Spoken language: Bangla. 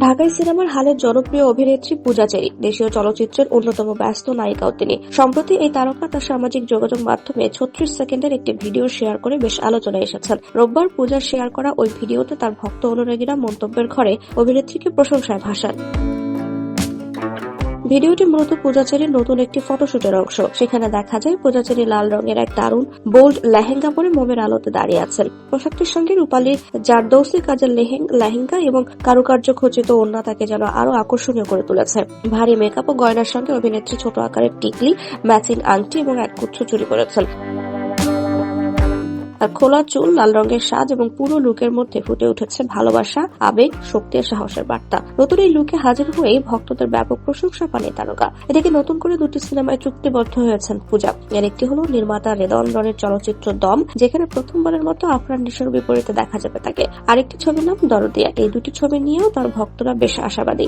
ঢাকাই সিনেমার হালের জনপ্রিয় অভিনেত্রী পূজা চেরি দেশীয় চলচ্চিত্রের অন্যতম ব্যস্ত নায়িকাও তিনি। সম্প্রতি এই তারকা তার সামাজিক যোগাযোগ মাধ্যমে 36 সেকেন্ডের একটি ভিডিও শেয়ার করে বেশ আলোচনায় এসেছেন। রোববার পূজার শেয়ার করা ওই ভিডিওতে তার ভক্ত অনুরাগীরা মন্তব্যের ঘরে অভিনেত্রীকে প্রশংসায় ভাসান। ভিডিওটি মূলত পূজা চেরির নতুন একটি ফটোশুটের অংশ। সেখানে দেখা যায় পূজা চেরি লাল রঙের এক দারুণ বোল্ড লেহেঙ্গা পরে মোমের আলোতে দাঁড়িয়ে আছেন। পোশাকটির সঙ্গে রূপালী জারদৌসি কাজের লেহেঙ্গা এবং কারুকার্য খচিত ওড়না তাকে যেন আরো আকর্ষণীয় করে তুলেছে। ভারী মেকআপ ও গয়নার সঙ্গে অভিনেত্রী ছোট আকারের টিকলি, ম্যাচিং আংটি এবং এক গুচ্ছ চুড়ি পরেছেন। আর খোলা চুল, লাল রঙের সাজ এবং পুরো লুকের মধ্যে ফুটে উঠেছে ভালোবাসা, আবেগ, শক্তি আর সাহসের বার্তা। নতুন এই লুকে হাজির হয়ে ভক্তদের ব্যাপক প্রশংসা পান এই তারকা। এদিকে নতুন করে দুটি সিনেমায় চুক্তিবদ্ধ হয়েছেন পূজা। এর একটি হলো নির্মাতা রেদওয়ান রনির চলচ্চিত্র দম, যেখানে প্রথমবারের মতো আফরান নিশোর বিপরীতে দেখা যাবে তাকে। আরেকটি ছবির নাম দরদিয়া। এই দুটি ছবি নিয়েও তার ভক্তরা বেশ আশাবাদী।